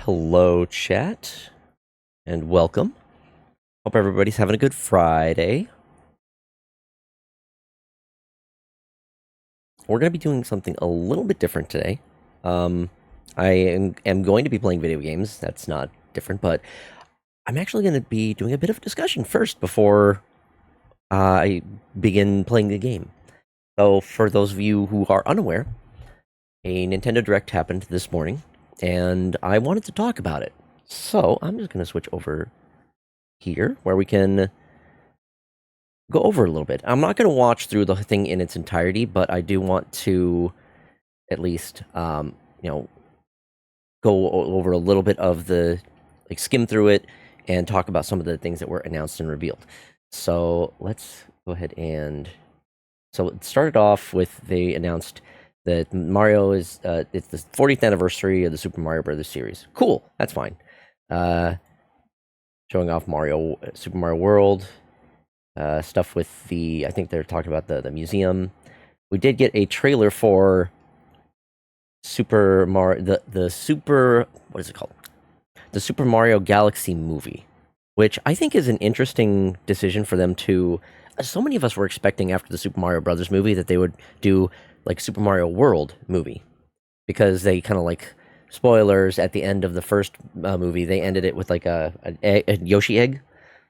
Hello, chat, and welcome. Hope everybody's having a good Friday. We're going to be doing something a little bit different today. I am going to be playing video games. That's not different, but I'm actually going to be doing a bit of a discussion first before I begin playing the game. So, for those of you who are unaware, a Nintendo Direct happened this morning, and I wanted to talk about it. So, I'm just going to switch over here where we can go over a little bit. I'm not going to watch through the thing in its entirety, but I do want to at least, go over a little bit of skim through it and talk about some of the things that were announced and revealed. So let's go ahead and. So it started off with they announced that Mario is it's the 40th anniversary of the Super Mario Brothers series. Cool, that's fine. Showing off Super Mario World, stuff with I think they're talking about the museum. We did get a trailer for Super Mario, what is it called? The Super Mario Galaxy movie, which I think is an interesting decision for them to. So many of us were expecting after the Super Mario Brothers movie that they would do like Super Mario World movie, because they kind of like spoilers at the end of the first movie. They ended it with like a Yoshi egg.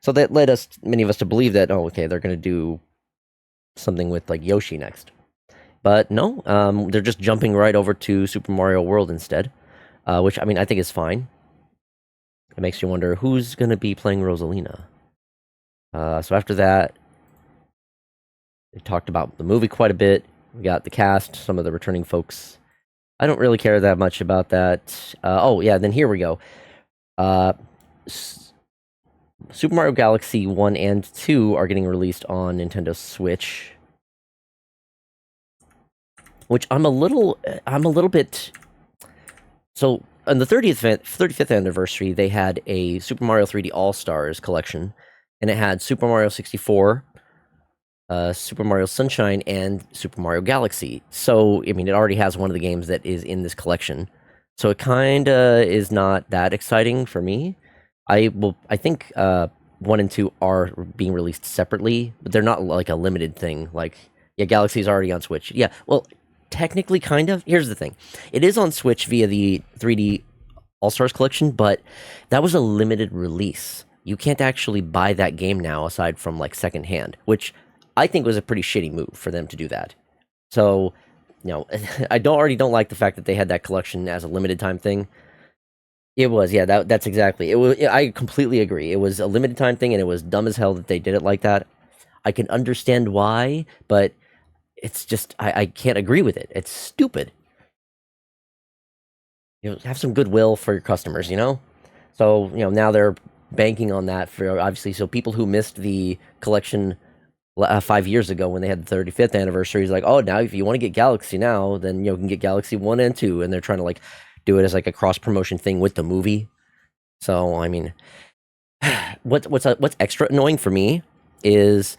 So that led many of us to believe that, oh, okay, they're going to do something with like Yoshi next. But no, they're just jumping right over to Super Mario World instead, which I mean I think is fine. It makes you wonder who's going to be playing Rosalina. So after that, they talked about the movie quite a bit. We got the cast, some of the returning folks. I don't really care that much about that. Oh yeah, then here we go. Super Mario Galaxy 1 and 2 are getting released on Nintendo Switch, which I'm a little bit. So on the 35th anniversary, they had a Super Mario 3D All Stars collection, and it had Super Mario 64, Super Mario Sunshine, and Super Mario Galaxy. So I mean, it already has one of the games that is in this collection. So it kinda is not that exciting for me. I think 1 and 2 are being released separately, but they're not like a limited thing. Like, yeah, Galaxy's already on Switch. Yeah, well, technically, kind of. Here's the thing: it is on Switch via the 3D All Stars collection, but that was a limited release. You can't actually buy that game now, aside from like secondhand, which I think was a pretty shitty move for them to do that. So, I don't like the fact that they had that collection as a limited time thing. It was, yeah, that's exactly. It was. I completely agree. It was a limited time thing, and it was dumb as hell that they did it like that. I can understand why, but it's just I can't agree with it. It's stupid. Have some goodwill for your customers, So now they're banking on that for obviously. So people who missed the collection 5 years ago when they had the 35th anniversary is like, oh, now if you want to get Galaxy now, then you can get Galaxy 1 and 2, and they're trying to like do it as like a cross promotion thing with the movie. So I mean, what's extra annoying for me is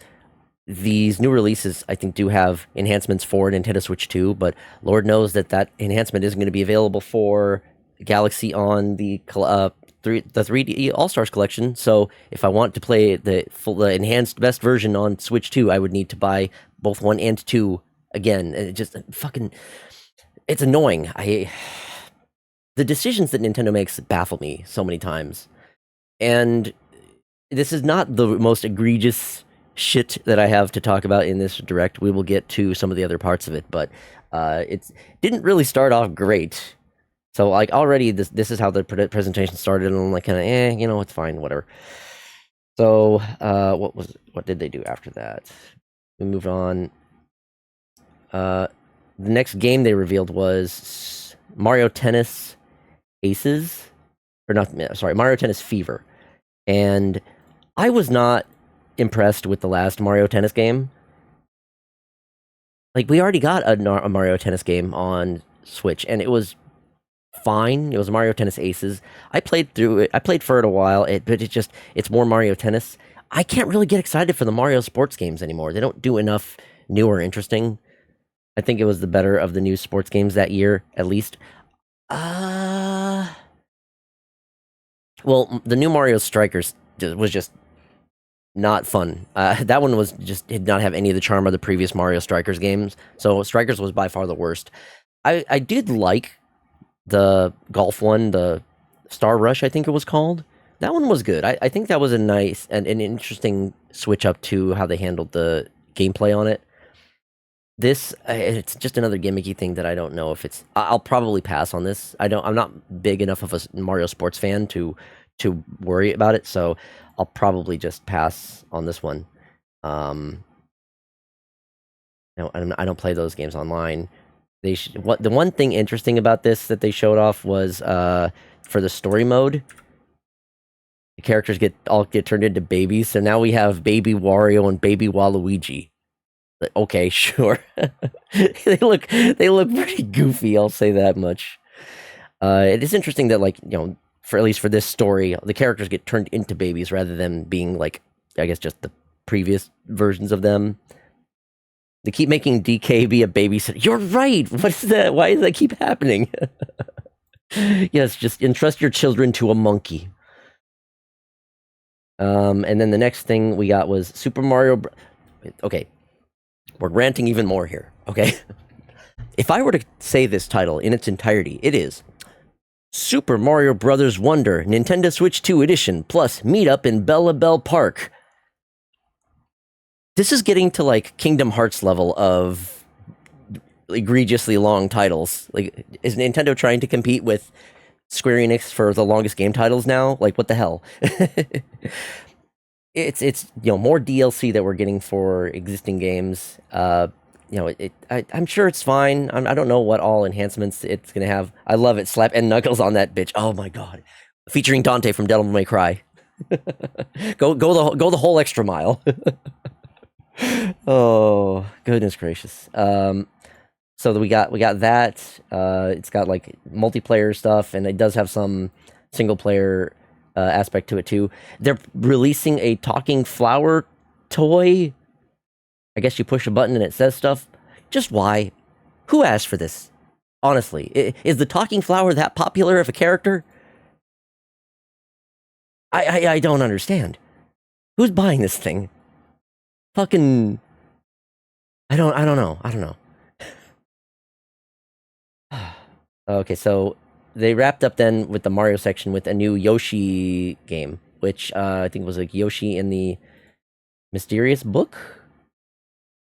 these new releases. I think do have enhancements for Nintendo Switch 2, but Lord knows that enhancement isn't going to be available for Galaxy on the 3D All Stars collection. So if I want to play the enhanced best version on Switch 2, I would need to buy both 1 and 2 again. And it just fucking, it's annoying. The decisions that Nintendo makes baffle me so many times. And this is not the most egregious shit that I have to talk about in this direct. We will get to some of the other parts of it, but it didn't really start off great. So like already this is how the presentation started, and I'm like kind of it's fine, whatever. So what did they do after that? We moved on. The next game they revealed was Mario Tennis Aces, or not? Sorry, Mario Tennis Fever, and I was not impressed with the last Mario Tennis game. Like, we already got a Mario Tennis game on Switch, and it was fine. It was Mario Tennis Aces. I played through it. I played for it a while, but it's more Mario Tennis. I can't really get excited for the Mario sports games anymore. They don't do enough new or interesting. I think it was the better of the new sports games that year, at least. Well, the new Mario Strikers was just not fun. That one was just did not have any of the charm of the previous Mario Strikers games. So Strikers was by far the worst. I did like the golf one, the Star Rush, I think it was called. That one was good. I think that was a nice and an interesting switch up to how they handled the gameplay on it. This it's just another gimmicky thing that I don't know if it's. I'll probably pass on this. I'm not big enough of a Mario sports fan to worry about it. So I'll probably just pass on this one. Um, no, I don't play those games online. What the one thing interesting about this that they showed off was for the story mode, the characters get turned into babies. So now we have baby Wario and baby Waluigi. Like, okay, sure. They look pretty goofy. I'll say that much. It is interesting that for at least for this story, the characters get turned into babies rather than being like I guess just the previous versions of them. They keep making DK be a babysitter. You're right. What is that? Why does that keep happening? Yes, just entrust your children to a monkey. And then the next thing we got was Super Mario. Okay, we're ranting even more here. Okay, if I were to say this title in its entirety, it is Super Mario Brothers Wonder Nintendo Switch 2 Edition plus Meet Up in Bella Bell Park. This is getting to like Kingdom Hearts level of egregiously long titles. Like, is Nintendo trying to compete with Square Enix for the longest game titles now? Like, what the hell? It's more DLC that we're getting for existing games. I'm sure it's fine. I don't know what all enhancements it's gonna have. I love it. Slap and Knuckles on that bitch. Oh my god, featuring Dante from Devil May Cry. go the whole extra mile. Oh goodness gracious. So we got that. It's got like multiplayer stuff, and it does have some single player aspect to it too. They're releasing a talking flower toy. I guess you push a button and it says stuff. Just why? Who asked for this? Honestly, is the talking flower that popular of a character? I don't understand. Who's buying this thing? Fucking. I don't know. Okay, so they wrapped up then with the Mario section with a new Yoshi game, which I think was like Yoshi in the Mysterious Book.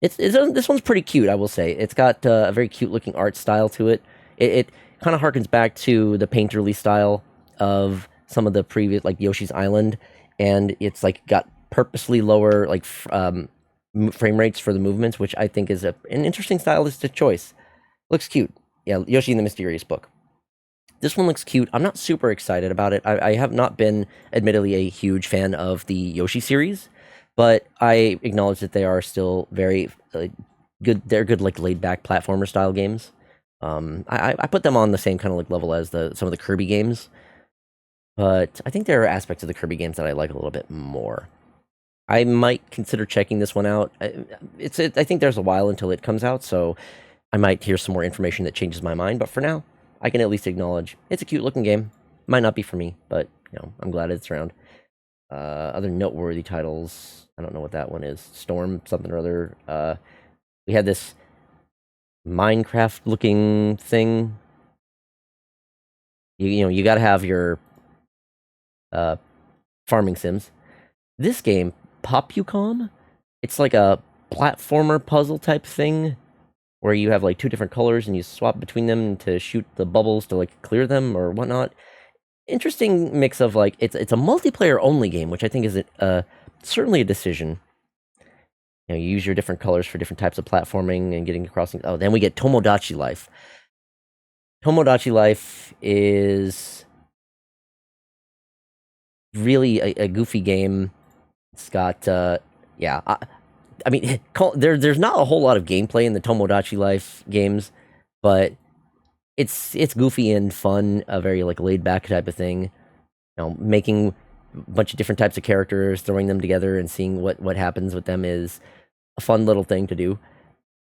It's this one's pretty cute, I will say. It's got a very cute looking art style to it. It kind of harkens back to the painterly style of some of the previous like Yoshi's Island, and it's like got purposely lower like frame rates for the movements, which I think is an interesting stylistic choice. Looks cute. Yeah, Yoshi in the Mysterious Book. This one looks cute. I'm not super excited about it. I have not been, admittedly, a huge fan of the Yoshi series, but I acknowledge that they are still very good. They're good, like laid back platformer style games. I put them on the same kind of like level as some of the Kirby games, but I think there are aspects of the Kirby games that I like a little bit more. I might consider checking this one out. I think there's a while until it comes out, so I might hear some more information that changes my mind. But for now, I can at least acknowledge it's a cute looking game. Might not be for me, but I'm glad it's around. Other noteworthy titles, I don't know what that one is. Storm something or other. We had this Minecraft looking thing. You got to have your farming sims. This game, Popucom, it's like a platformer puzzle type thing where you have like two different colors and you swap between them to shoot the bubbles to like clear them or whatnot. Interesting mix of like it's a multiplayer only game, which I think is certainly a decision. You use your different colors for different types of platforming and getting across things. Oh, then we get Tomodachi Life. Tomodachi Life is really a goofy game. It's got I mean, there's not a whole lot of gameplay in the Tomodachi Life games, but it's goofy and fun, a very like laid back type of thing. Making a bunch of different types of characters, throwing them together, and seeing what happens with them is a fun little thing to do.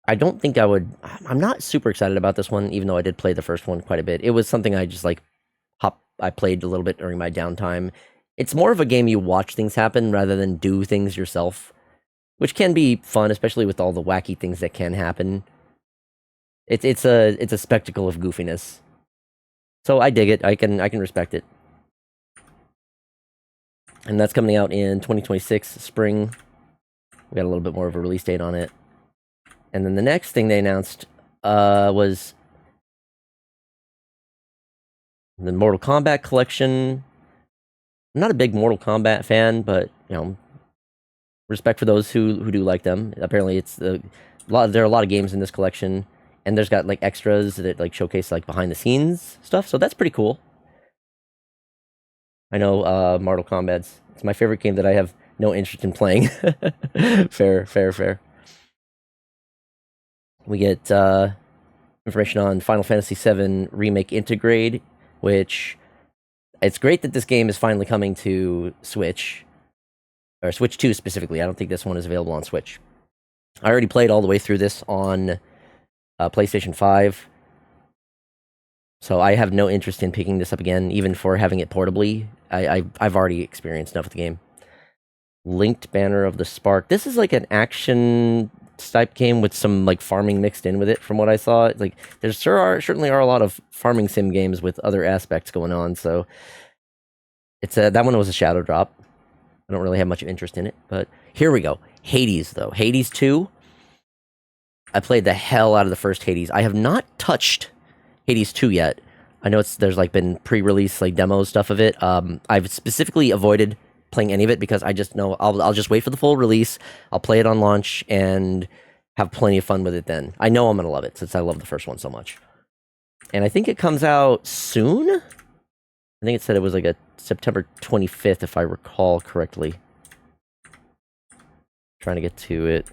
I don't think I would. I'm not super excited about this one, even though I did play the first one quite a bit. It was something I just like I played a little bit during my downtime. It's more of a game you watch things happen rather than do things yourself, which can be fun, especially with all the wacky things that can happen. It's a spectacle of goofiness. So I dig it. I can respect it. And that's coming out in 2026 spring. We got a little bit more of a release date on it. And then the next thing they announced was the Mortal Kombat collection. I'm not a big Mortal Kombat fan, but respect for those who do like them. Apparently, it's there are a lot of games in this collection, and there's got like extras that like showcase like behind the scenes stuff. So that's pretty cool. I know Mortal Kombat's it's my favorite game that I have no interest in playing. Fair. We get information on Final Fantasy VII Remake Intergrade, which it's great that this game is finally coming to Switch, or Switch 2 specifically. I don't think this one is available on Switch. I already played all the way through this on PlayStation 5, so I have no interest in picking this up again, even for having it portably. I've already experienced enough of the game. Linked Banner of the Spark. This is like an action type game with some like farming mixed in with it, from what I saw. Like there certainly are a lot of farming sim games with other aspects going on. So it's that one was a shadow drop. I don't really have much interest in it, but here we go. Hades though. Hades 2. I played the hell out of the first Hades. I have not touched Hades 2 yet. I know there's like been pre-release like demo stuff of it. I've specifically avoided playing any of it because I just know I'll just wait for the full release. I'll play it on launch and have plenty of fun with it then. I know I'm gonna love it since I love the first one so much. And I think it comes out soon. I think it said it was like a September 25th, if I recall correctly. Trying to get to it.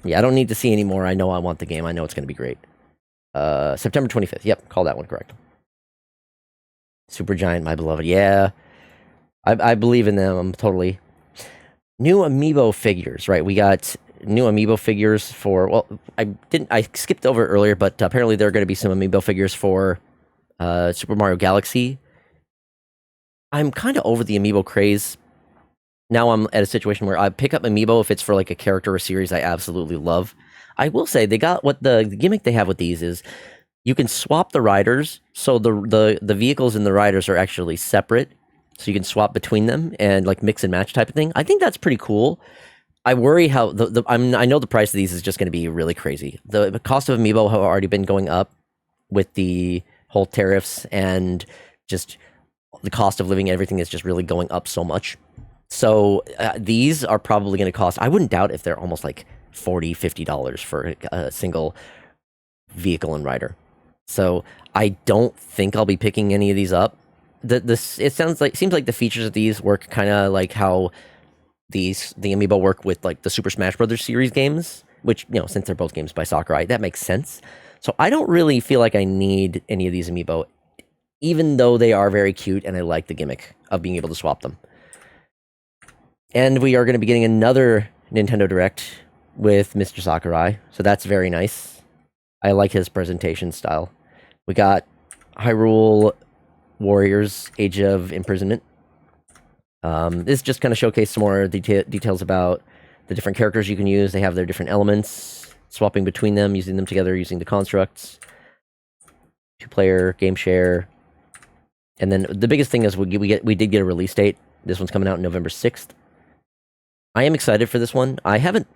Yeah, I don't need to see any more. I know I want the game. I know it's gonna be great. September 25th. Yep, call that one correct. Supergiant, my beloved. Yeah. I believe in them. I'm totally. New amiibo figures, right? We got new amiibo figures for. Well, I skipped over it earlier, but apparently there are going to be some amiibo figures for Super Mario Galaxy. I'm kind of over the amiibo craze. Now I'm at a situation where I pick up amiibo if it's for like a character or series I absolutely love. I will say they got what the gimmick they have with these is you can swap the riders, so the vehicles and the riders are actually separate. So you can swap between them and like mix and match type of thing. I think that's pretty cool. I worry how I know the price of these is just going to be really crazy. The cost of amiibo have already been going up with the whole tariffs, and just the cost of living and everything is just really going up so much. So these are probably going to cost. I wouldn't doubt if they're almost like $40-$50 for a single vehicle and rider. So I don't think I'll be picking any of these up. It seems like the features of these work kind of like how the amiibo work with like the Super Smash Brothers series games, which since they're both games by Sakurai, that makes sense. So I don't really feel like I need any of these amiibo, even though they are very cute and I like the gimmick of being able to swap them. And we are going to be getting another Nintendo Direct with Mr. Sakurai, so that's very nice. I like his presentation style. We got Hyrule Warriors Age of Imprisonment. This just kind of showcased some more details about the different characters you can use. They have their different elements, swapping between them, using them together, using the constructs. 2-player game share. And then the biggest thing is we did get a release date. This one's coming out November 6th. I am excited for this one. I haven't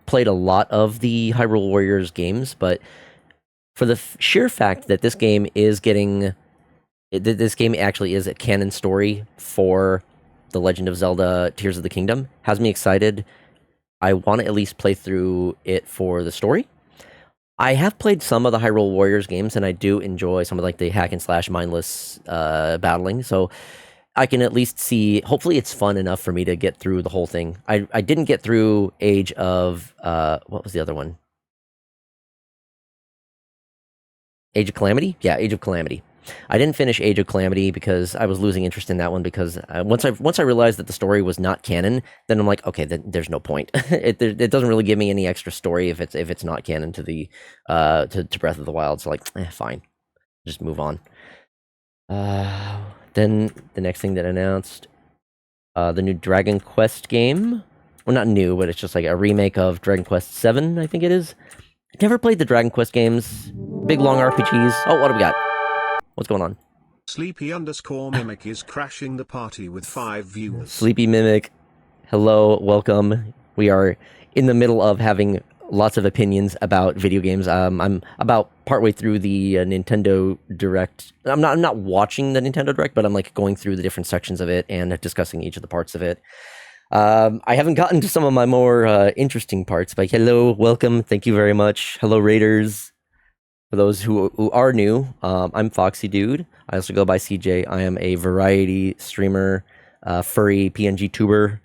played a lot of the Hyrule Warriors games, but for the sheer fact that this game is getting... This game actually is a canon story for The Legend of Zelda Tears of the Kingdom. Has me excited. I want to at least play through it for the story. I have played some of the Hyrule Warriors games, and I do enjoy some of like the hack and slash mindless battling. So I can at least see. Hopefully, it's fun enough for me to get through the whole thing. I didn't get through Age of what was the other one? Age of Calamity? Yeah, Age of Calamity. I didn't finish Age of Calamity because I was losing interest in that one because once I realized that the story was not canon, then I'm like, okay, then there's no point. It doesn't really give me any extra story if it's not canon to the to Breath of the Wild. So like, fine, just move on. Then the next thing that announced, the new Dragon Quest game. Well, not new, but it's just like a remake of Dragon Quest 7, I think it is. I've never played the Dragon Quest games. Big long RPGs. Oh, what do we got? What's going on? Sleepy_Mimic is crashing the party with 5 viewers. Sleepy Mimic, hello, welcome. We are in the middle of having lots of opinions about video games. I'm about partway through the Nintendo Direct. I'm not watching the Nintendo Direct, but I'm like going through the different sections of it and discussing each of the parts of it. I haven't gotten to some of my more interesting parts, but hello, welcome, thank you very much. Hello, Raiders. For those who are new, I'm Foxy Dude. I also go by CJ. I am a variety streamer, furry PNG tuber.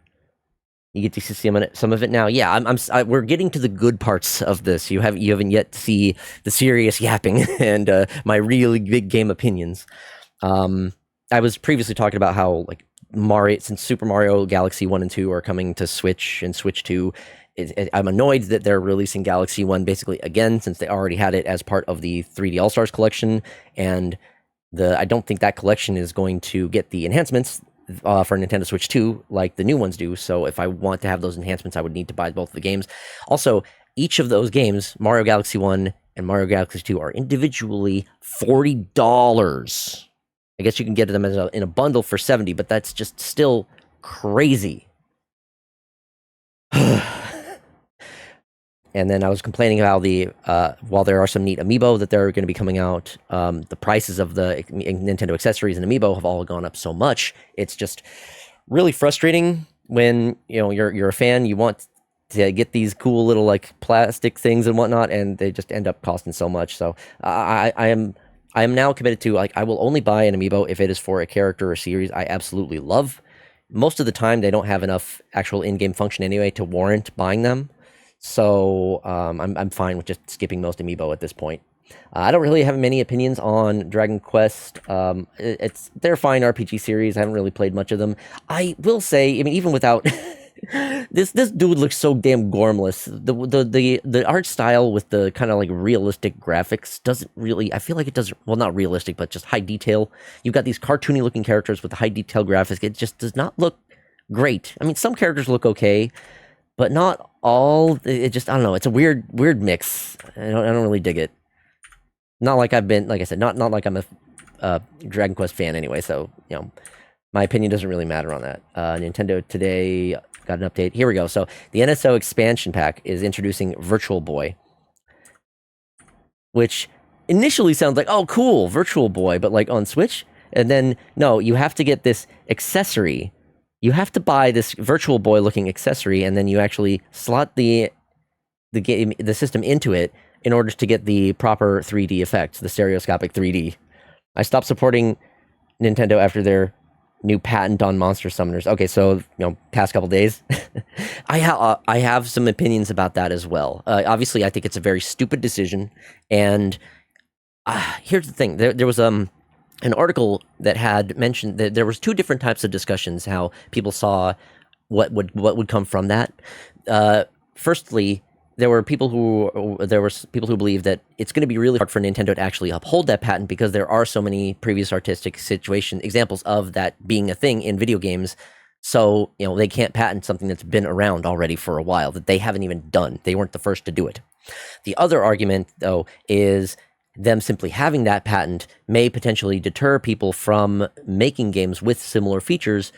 You get to see some of it now. Yeah, we're getting to the good parts of this. You haven't yet to see the serious yapping and my really big game opinions. I was previously talking about how like Mario, since Super Mario Galaxy 1 and 2 are coming to Switch and Switch 2, I'm annoyed that they're releasing Galaxy 1 basically again, since they already had it as part of the 3D All-Stars collection, and I don't think that collection is going to get the enhancements for Nintendo Switch 2 like the new ones do. So if I want to have those enhancements, I would need to buy both of the games. Also, each of those games, Mario Galaxy 1 and Mario Galaxy 2, are individually $40. I guess you can get them in a bundle for $70, but that's just still crazy. And then I was complaining about while there are some neat amiibo that they're going to be coming out, the prices of the Nintendo accessories and amiibo have all gone up so much. It's just really frustrating when you're a fan, you want to get these cool little like plastic things and whatnot, and they just end up costing so much. So I am now committed to, like, I will only buy an amiibo if it is for a character or series I absolutely love. Most of the time, they don't have enough actual in-game function anyway to warrant buying them. So I'm fine with just skipping most amiibo at this point. I don't really have many opinions on Dragon Quest. They're a fine RPG series. I haven't really played much of them. I will say, I mean, even without this dude looks so damn gormless. The art style with the kind of like realistic graphics doesn't really. I feel like it doesn't. Well, not realistic, but just high detail. You've got these cartoony looking characters with high detail graphics. It just does not look great. I mean, some characters look okay, but not all. It just, I don't know. It's a weird mix. I don't really dig it. Not like I've been, like I said, not like I'm a Dragon Quest fan anyway. So my opinion doesn't really matter on that. Nintendo today got an update. Here we go. So the NSO expansion pack is introducing Virtual Boy, which initially sounds like, oh, cool, Virtual Boy, but like on Switch. And then no, you have to get this accessory. You have to buy this Virtual Boy looking accessory, and then you actually slot the system into it in order to get the proper 3D effects, the stereoscopic 3D. I stopped supporting Nintendo after their new patent on monster summoners. Okay, so past couple days, I have some opinions about that as well. Obviously, I think it's a very stupid decision, and here's the thing: there was an article that had mentioned that there was two different types of discussions how people saw what would come from that. Firstly, there were people who believe that it's going to be really hard for Nintendo to actually uphold that patent because there are so many previous artistic examples of that being a thing in video games. So they can't patent something that's been around already for a while, that they haven't even done. They weren't the first to do it. The other argument, though, is them simply having that patent may potentially deter people from making games with similar features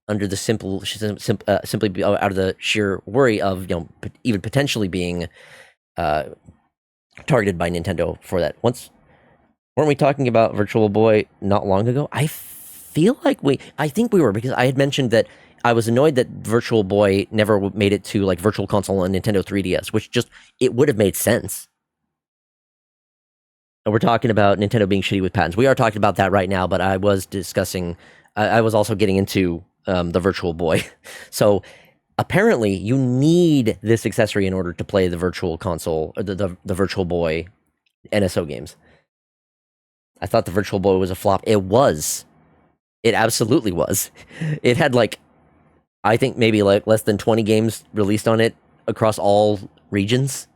under the simply out of the sheer worry of even potentially being targeted by Nintendo for that. Weren't we talking about Virtual Boy not long ago? I think we were, because I had mentioned that I was annoyed that Virtual Boy never made it to like Virtual Console and Nintendo 3DS, which it would have made sense. We're talking about Nintendo being shitty with patents. We are talking about that right now, but I was discussing, I was also getting into the Virtual Boy. So apparently you need this accessory in order to play the Virtual Console, or the Virtual Boy NSO games. I thought the Virtual Boy was a flop. It was. It absolutely was. It had I think maybe less than 20 games released on it across all regions.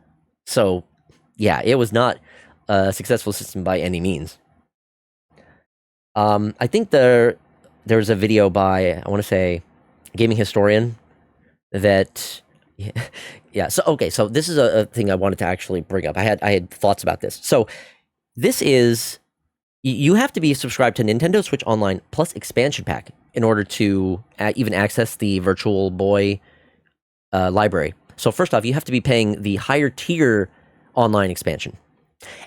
So yeah, it was not a successful system by any means. I think there's a video by, I want to say, gaming historian that yeah. So okay, so this is a thing I wanted to actually bring up. I had thoughts about this. So this is you have to be subscribed to Nintendo Switch Online plus expansion pack in order to even access the Virtual Boy library. So first off, you have to be paying the higher tier online expansion,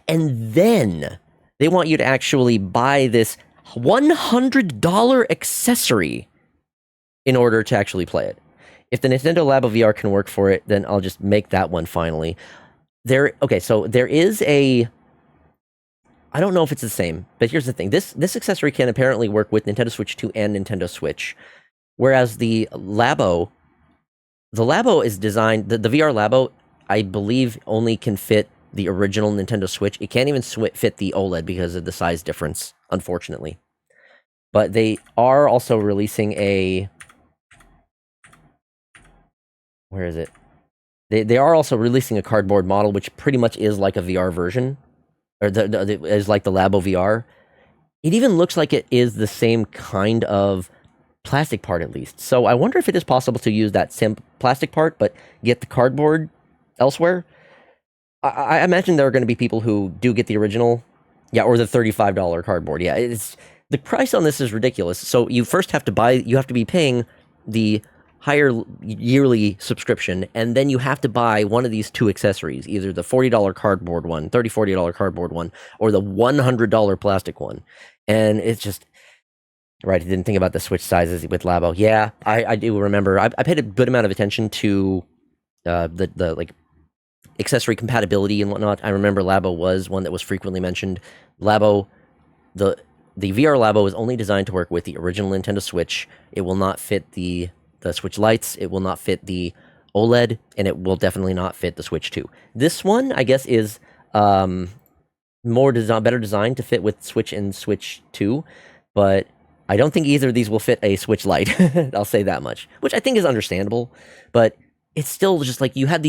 and then they want you to actually buy this $100 accessory in order to actually play it. If the Nintendo Labo VR can work for it, then I'll just make that one finally. Okay, so there is a, I don't know if it's the same, but here's the thing. This accessory can apparently work with Nintendo Switch 2 and Nintendo Switch, whereas the Labo is designed, the VR Labo, I believe, only can fit the original Nintendo Switch. It can't even fit the OLED because of the size difference, unfortunately. But they are also releasing a, where is it? They are also releasing a cardboard model, which pretty much is like a VR version, or is like the Labo VR. It even looks like it is the same kind of plastic part, at least. So I wonder if it is possible to use that same plastic part, but get the cardboard elsewhere. I imagine there are going to be people who do get the original, yeah, or the $35 cardboard. Yeah, it's the price on this is ridiculous. So you first have to buy, you have to be paying the higher yearly subscription, and then you have to buy one of these two accessories, either the $40 cardboard one, $40 cardboard one, or the $100 plastic one. And it's just, right, I didn't think about the Switch sizes with Labo. Yeah, I do remember. I paid a good amount of attention to the like accessory compatibility and whatnot. I remember Labo was one that was frequently mentioned. Labo, the VR Labo is only designed to work with the original Nintendo Switch. It will not fit the Switch Lights. It will not fit the OLED, and it will definitely not fit the Switch 2. This one, I guess, is better designed to fit with Switch and Switch 2, but I don't think either of these will fit a Switch Lite. I'll say that much, which I think is understandable, but it's still just like you have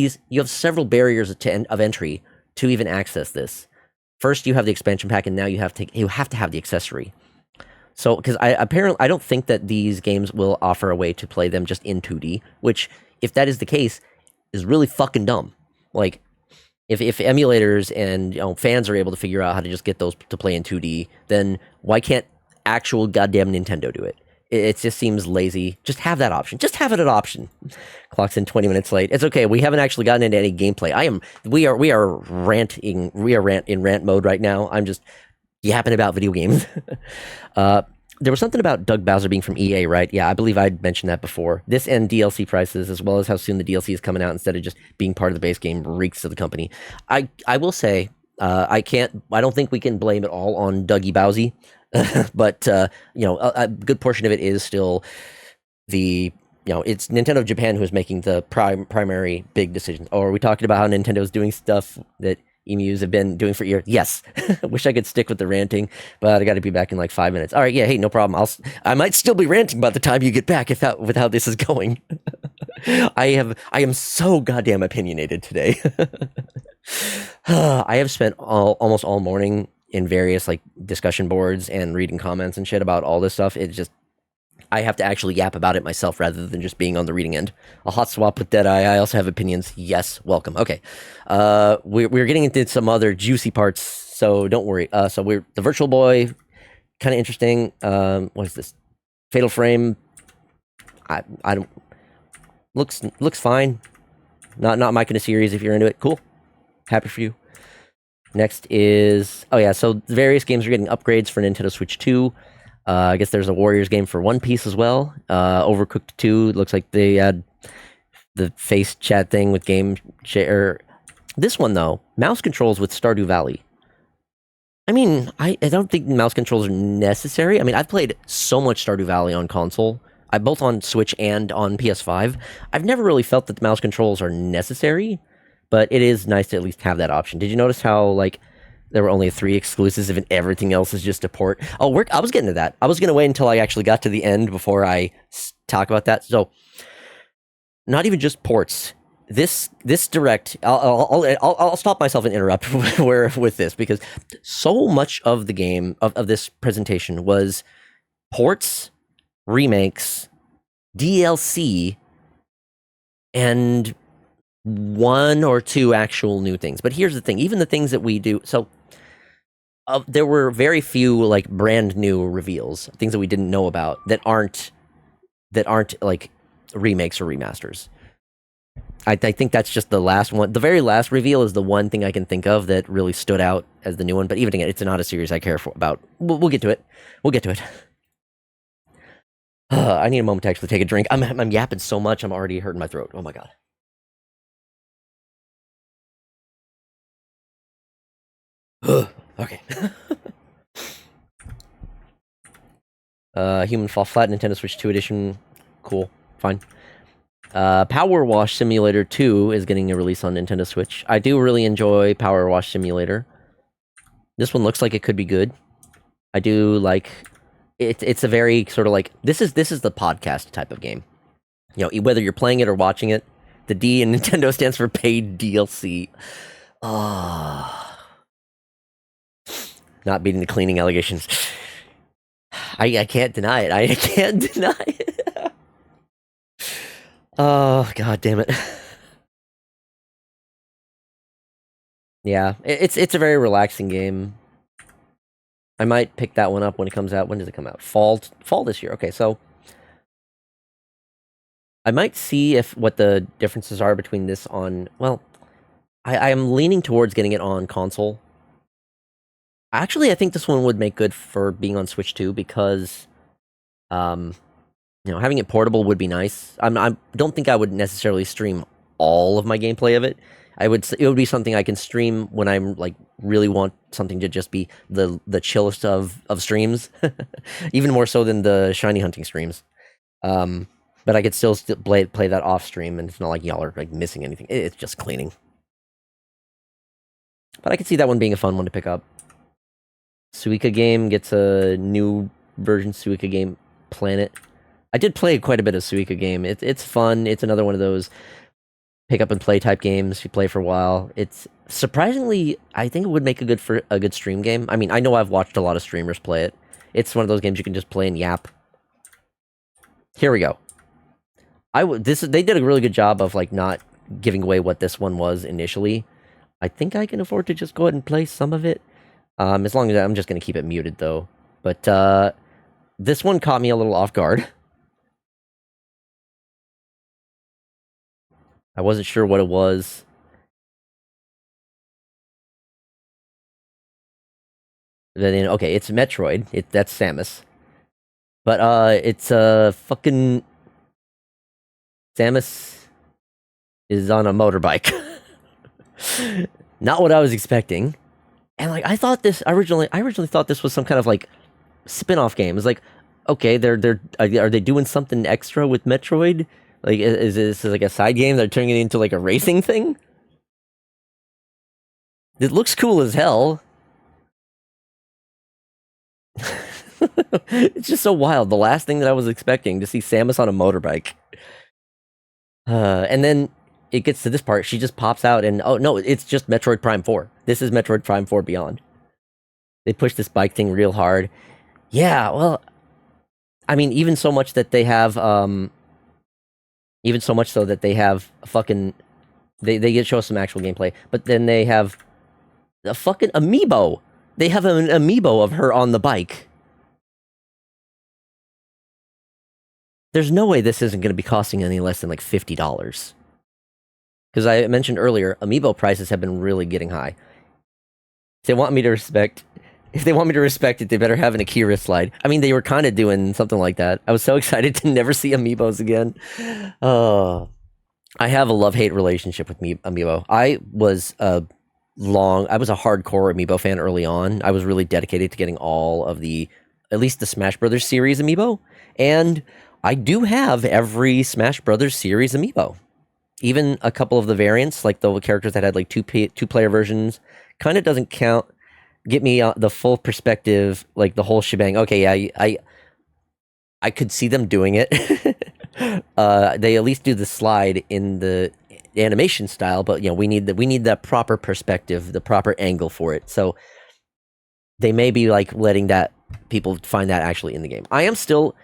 several barriers of entry to even access this. First, you have the expansion pack, and now you have to have the accessory. So, because I don't think that these games will offer a way to play them just in 2D, which, if that is the case, is really fucking dumb. Like, if emulators and fans are able to figure out how to just get those to play in 2D, then why can't actual goddamn Nintendo do it? It just seems lazy. Just have that option. Just have it an option. Clock's in 20 minutes late. It's okay. We haven't actually gotten into any gameplay. We are ranting. We are in rant mode right now. I'm just yapping about video games. There was something about Doug Bowser being from EA, right? Yeah, I believe I'd mentioned that before. This and DLC prices, as well as how soon the DLC is coming out instead of just being part of the base game, reeks of the company. I will say, I don't think we can blame it all on Dougie Bowsy. But a good portion of it is still it's Nintendo of Japan who is making the primary big decisions. Or are we talking about how Nintendo's doing stuff that emus have been doing for years? Yes. Wish I could stick with the ranting, but I got to be back in like 5 minutes. All right, yeah, hey, no problem. I might still be ranting by the time you get back with how this is going. I am so goddamn opinionated today. I have spent almost all morning in various like discussion boards and reading comments and shit about all this stuff. It's just, I have to actually yap about it myself rather than just being on the reading end. A hot swap with Deadeye. I also have opinions. Yes, welcome. Okay. We're getting into some other juicy parts, so don't worry. So we're the Virtual Boy, kind of interesting. What is this? Fatal Frame. I don't, looks fine. Not my kind of series if you're into it. Cool. Happy for you. Next is, so various games are getting upgrades for Nintendo Switch 2. I guess there's a Warriors game for One Piece as well. Overcooked 2, looks like they had the face chat thing with game share. This one, though, mouse controls with Stardew Valley. I mean, I don't think mouse controls are necessary. I mean, I've played so much Stardew Valley on console, both on Switch and on PS5. I've never really felt that the mouse controls are necessary. But it is nice to at least have that option. Did you notice how, like, there were only 3 exclusives and everything else is just a port? Oh, I was getting to that. I was going to wait until I actually got to the end before I talk about that. So, not even just ports. this direct, I'll stop myself and interrupt where with this, because so much of the game of this presentation was ports, remakes, DLC, and one or two actual new things. But here's the thing: even the things that we do, so there were very few like brand new reveals, things that we didn't know about that aren't like remakes or remasters. I think that's just the last one. The very last reveal is the one thing I can think of that really stood out as the new one. But even again, it's not a series I care for about. We'll get to it. We'll get to it. I need a moment to actually take a drink. I'm yapping so much, I'm already hurting my throat. Oh my god. Okay. Human Fall Flat, Nintendo Switch 2 edition. Cool. Fine. Power Wash Simulator 2 is getting a release on Nintendo Switch. I do really enjoy Power Wash Simulator. This one looks like it could be good. I do like it. It's a very sort of like this is the podcast type of game. You know, whether you're playing it or watching it, the D in Nintendo stands for paid DLC. Not beating the cleaning allegations. I can't deny it. I can't deny it. Oh, god damn it. Yeah, it's a very relaxing game. I might pick that one up when it comes out. When does it come out? Fall this year. Okay, so I might see if what the differences are between this on. Well, I am leaning towards getting it on console. Actually, I think this one would make good for being on Switch too, because, you know, having it portable would be nice. I don't think I would necessarily stream all of my gameplay of it. It would be something I can stream when I'm like really want something to just be the chillest of streams, even more so than the shiny hunting streams. But I could still play that off stream, and it's not like y'all are like missing anything. It's just cleaning. But I could see that one being a fun one to pick up. Suika Game gets a new version. Suika Game Planet. I did play quite a bit of Suika Game. It's fun. It's another one of those pick up and play type games. You play for a while. It's surprisingly, I think it would make a good stream game. I mean, I know I've watched a lot of streamers play it. It's one of those games you can just play and yap. Here we go. They did a really good job of like not giving away what this one was initially. I think I can afford to just go ahead and play some of it. As long as I'm just going to keep it muted though. But this one caught me a little off guard. I wasn't sure what it was. Then okay, it's Metroid. That's Samus. But it's fucking Samus is on a motorbike. Not what I was expecting. And like I originally thought this was some kind of like spin-off game. It's like, okay, are they doing something extra with Metroid? Like is this like a side game? They're turning it into like a racing thing? It looks cool as hell. It's just so wild. The last thing that I was expecting to see Samus on a motorbike. And then it gets to this part, she just pops out and oh no, it's just Metroid Prime 4. This is Metroid Prime 4 Beyond. They push this bike thing real hard. Yeah, well, I mean, even so much so that they have fucking they show us some actual gameplay, but then they have a fucking amiibo. They have an amiibo of her on the bike. There's no way this isn't going to be costing any less than like $50. Because I mentioned earlier, amiibo prices have been really getting high. If they want me to respect it, they better have an Akira slide. I mean, they were kind of doing something like that. I was so excited to never see amiibos again. Oh, I have a love-hate relationship with amiibo. I was a hardcore amiibo fan early on. I was really dedicated to getting all of at least the Smash Brothers series amiibo, and I do have every Smash Brothers series amiibo. Even a couple of the variants, like the characters that had like two-player versions, kind of doesn't count. Get me the full perspective, like the whole shebang. Okay, yeah, I could see them doing it. They at least do the slide in the animation style, but we need that proper perspective, the proper angle for it. So they may be like letting that people find that actually in the game. I'm still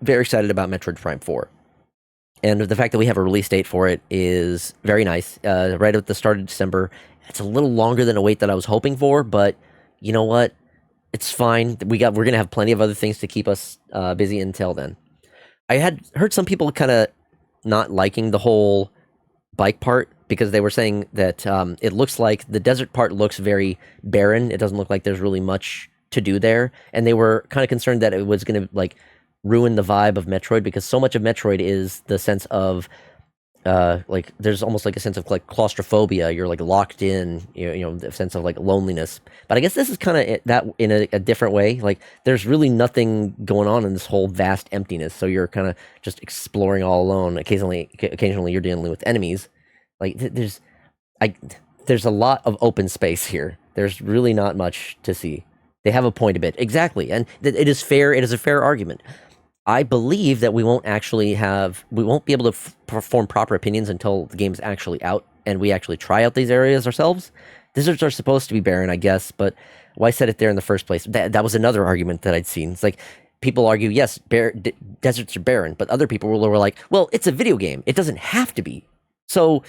very excited about Metroid Prime 4. And the fact that we have a release date for it is very nice. Right at the start of December. It's a little longer than a wait that I was hoping for, but you know what? It's fine. We're gonna have plenty of other things to keep us busy until then. I had heard some people kind of not liking the whole bike part because they were saying that it looks like the desert part looks very barren. It doesn't look like there's really much to do there, and they were kind of concerned that it was going to like ruin the vibe of Metroid because so much of Metroid is the sense of like there's almost like a sense of like claustrophobia. You're like locked in, the sense of like loneliness. But I guess this is kind of that in a different way. Like there's really nothing going on in this whole vast emptiness. So you're kind of just exploring all alone. Occasionally you're dealing with enemies. Like there's a lot of open space here. There's really not much to see. They have a point a bit exactly, and it is fair. It is a fair argument. I believe that we won't be able to perform proper opinions until the game's actually out and we actually try out these areas ourselves. Deserts are supposed to be barren, I guess, but why set it there in the first place? That was another argument that I'd seen. It's like people argue, yes, deserts are barren, but other people were like, well, it's a video game. It doesn't have to be. So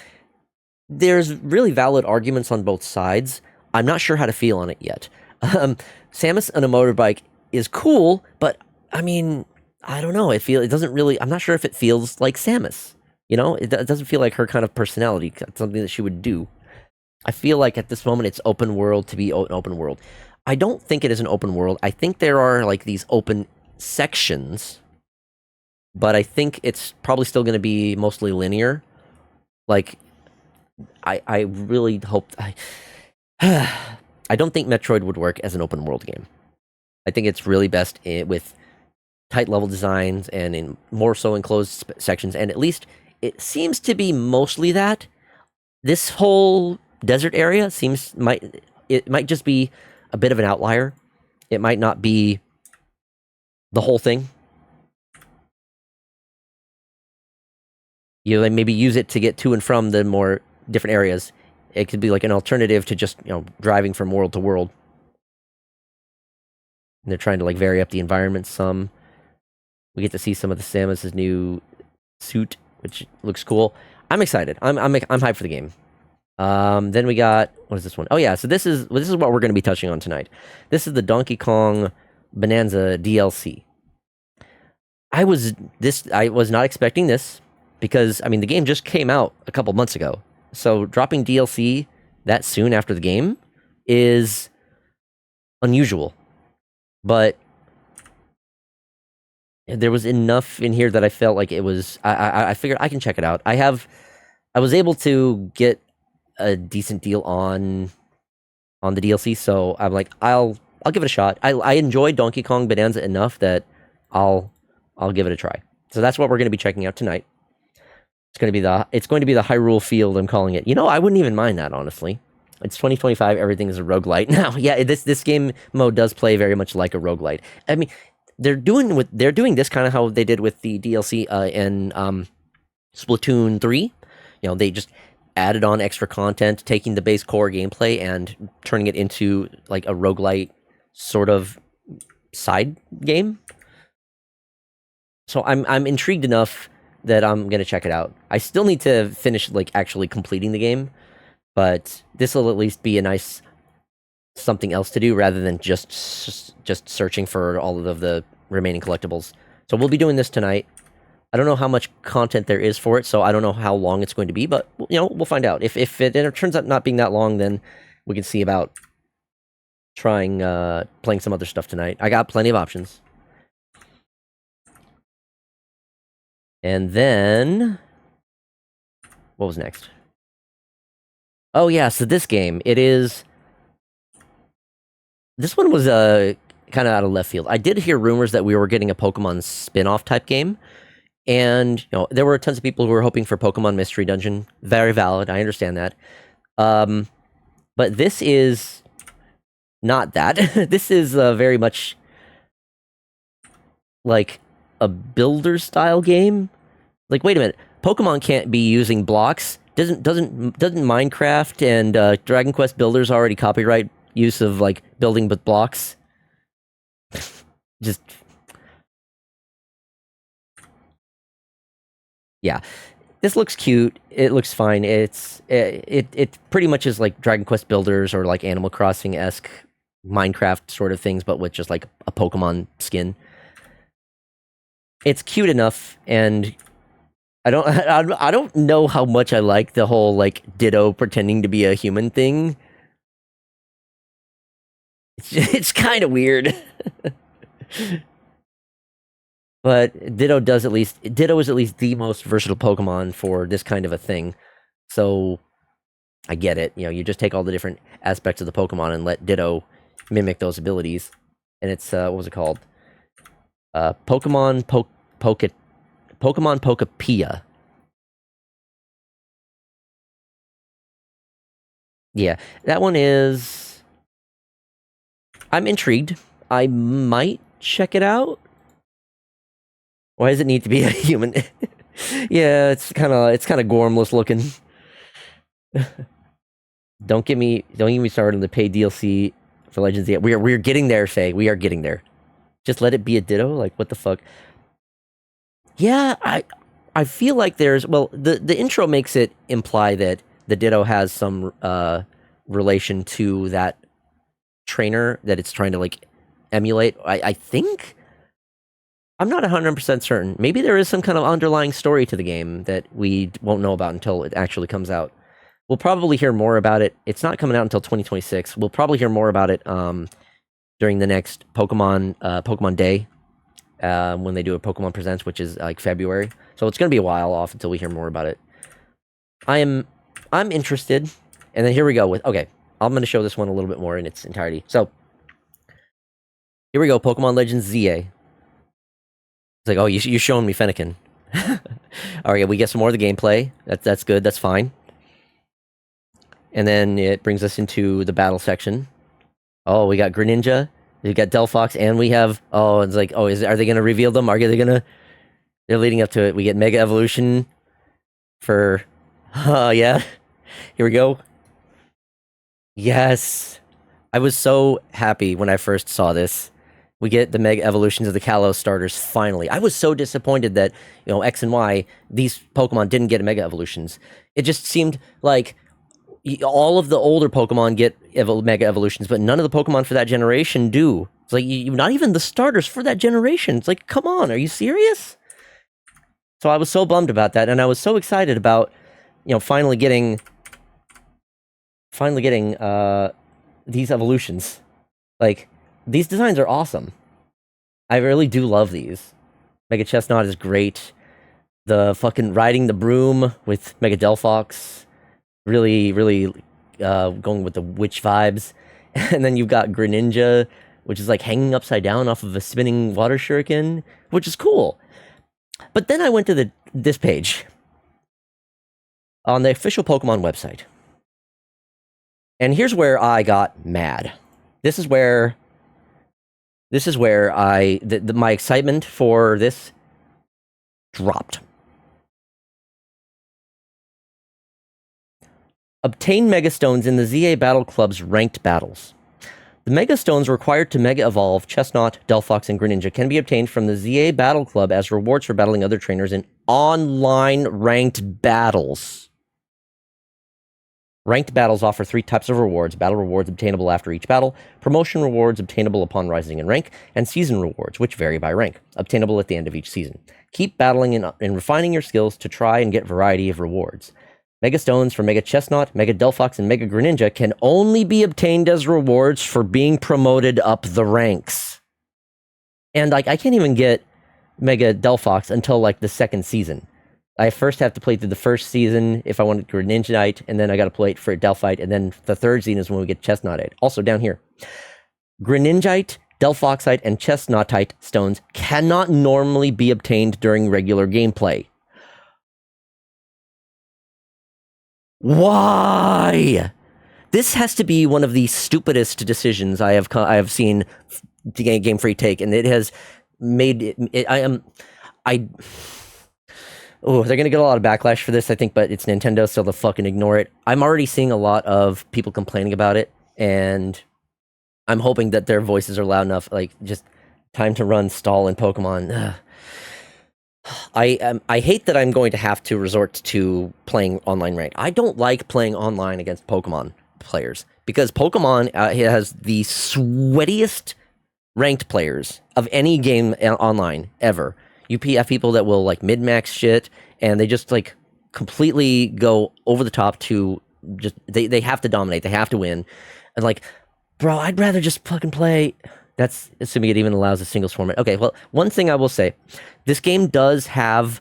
there's really valid arguments on both sides. I'm not sure how to feel on it yet. Samus on a motorbike is cool, but I mean, I don't know. It doesn't really. I'm not sure if it feels like Samus. It doesn't feel like her kind of personality, something that she would do. I feel like at this moment it's open world to be an open world. I don't think it is an open world. I think there are like these open sections, but I think it's probably still going to be mostly linear. Like, I really hope. I don't think Metroid would work as an open world game. I think it's really best with tight level designs and in more so enclosed sections, and at least it seems to be mostly that. This whole desert area might just be a bit of an outlier. It might not be the whole thing. Like maybe use it to get to and from the more different areas. It could be like an alternative to just driving from world to world. And they're trying to like vary up the environment some. We get to see some of the Samus's new suit, which looks cool. I'm excited. I'm hyped for the game. Then we got, what is this one? Oh yeah, so this is what we're going to be touching on tonight. This is the Donkey Kong Bonanza DLC. I was not expecting this because I mean the game just came out a couple months ago. So dropping DLC that soon after the game is unusual. But there was enough in here that I felt like it was. I figured I can check it out. I was able to get a decent deal on the DLC, so I'm like, I'll give it a shot. I enjoyed Donkey Kong Bonanza enough that I'll give it a try. So that's what we're going to be checking out tonight. It's going to be the Hyrule Field. I'm calling it. I wouldn't even mind that, honestly. It's 2025. Everything is a roguelite now. Yeah, this game mode does play very much like a roguelite. I mean, they're doing this kind of how they did with the DLC in Splatoon 3. They just added on extra content, taking the base core gameplay and turning it into like a roguelite sort of side game. So I'm intrigued enough that I'm gonna check it out. I still need to finish like actually completing the game, but this will at least be a nice something else to do rather than just searching for all of the remaining collectibles. So we'll be doing this tonight. I don't know how much content there is for it, so I don't know how long it's going to be, but we'll find out. If it turns out not being that long, then we can see about trying playing some other stuff tonight. I got plenty of options. And then what was next? Oh yeah, so this game, this one was kind of out of left field. I did hear rumors that we were getting a Pokemon spin-off type game. And, there were tons of people who were hoping for Pokemon Mystery Dungeon. Very valid. I understand that. But this is not that. This is very much like a builder style game Like, wait a minute, Pokemon can't be using blocks. Doesn't Minecraft and Dragon Quest Builders already copyright use of like building with blocks? Just yeah, this looks cute. It looks fine. It pretty much is like Dragon Quest Builders or like Animal Crossing esque Minecraft sort of things, but with just like a Pokemon skin. It's cute enough, and I don't know how much I like the whole like Ditto pretending to be a human thing. It's kind of weird. But Ditto is at least the most versatile Pokemon for this kind of a thing. So I get it. You know, you just take all the different aspects of the Pokemon and let Ditto mimic those abilities. And it's what was it called? Pokemon Pokepia. Yeah, that one is. I'm intrigued. I might check it out. Why does it need to be a human? Yeah, it's kind of gormless looking. Don't get me started on the paid DLC for Legends yet. We're getting there, Faye. We are getting there. Just let it be a Ditto. Like what the fuck? Yeah, I feel like there's the intro makes it imply that the Ditto has some relation to that trainer that it's trying to like emulate. I think. I'm not 100% certain. Maybe there is some kind of underlying story to the game that we won't know about until it actually comes out. We'll probably hear more about it. It's not coming out until 2026. We'll probably hear more about it during the next Pokemon Day when they do a Pokemon Presents, which is like February. So it's going to be a while off until we hear more about it. I'm interested. And then here we go with okay. I'm going to show this one a little bit more in its entirety. So here we go. Pokemon Legends ZA. It's like, oh, you're showing me Fennekin. All right, we get some more of the gameplay. That's good. That's fine. And then it brings us into the battle section. Oh, we got Greninja, we got Delphox, and we have it's like are they gonna reveal them? Are they gonna? They're leading up to it. We get Mega Evolution for. Yeah. Here we go. Yes, I was so happy when I first saw this. We get the Mega Evolutions of the Kalos starters finally. I was so disappointed that, X and Y, these Pokemon didn't get Mega Evolutions. It just seemed like all of the older Pokemon get Mega Evolutions, but none of the Pokemon for that generation do. It's like, not even the starters for that generation. It's like, come on, are you serious? So I was so bummed about that, and I was so excited about, finally getting these evolutions. Like, these designs are awesome. I really do love these. Mega Chestnut is great. The fucking riding the broom with Mega Delphox, really, really going with the witch vibes. And then you've got Greninja, which is like hanging upside down off of a spinning water shuriken, which is cool. But then I went to this page on the official Pokemon website. And here's where I got mad. This is where my excitement for this dropped. Obtain Mega Stones in the ZA Battle Club's ranked battles. The Mega Stones required to Mega Evolve Chestnut, Delphox, and Greninja can be obtained from the ZA Battle Club as rewards for battling other trainers in online ranked battles. Ranked battles offer 3 types of rewards: battle rewards obtainable after each battle, promotion rewards obtainable upon rising in rank, and season rewards, which vary by rank, obtainable at the end of each season. Keep battling and refining your skills to try and get variety of rewards. Mega Stones for Mega Chestnut, Mega Delphox, and Mega Greninja can only be obtained as rewards for being promoted up the ranks. And I can't even get Mega Delphox until the second season. I first have to play through the first season if I want Greninjite, and then I got to play it for Delphite, and then the third season is when we get Chestnutite. Also down here, Greninjite, Delphoxite, and Chestnutite stones cannot normally be obtained during regular gameplay. Why? This has to be one of the stupidest decisions I have seen Game Freak take, and it has made it. Oh, they're gonna get a lot of backlash for this, I think, but it's Nintendo, so they'll fucking ignore it. I'm already seeing a lot of people complaining about it, and I'm hoping that their voices are loud enough. Like, just time to run stall in Pokemon. Ugh. I hate that I'm going to have to resort to playing online ranked. I don't like playing online against Pokemon players because Pokemon has the sweatiest ranked players of any game online ever. You have people that will like mid max shit, and they just like completely go over the top to just they have to dominate, they have to win, and like, bro, I'd rather just fucking play. That's assuming it even allows a singles format. Okay, well, one thing I will say, this game does have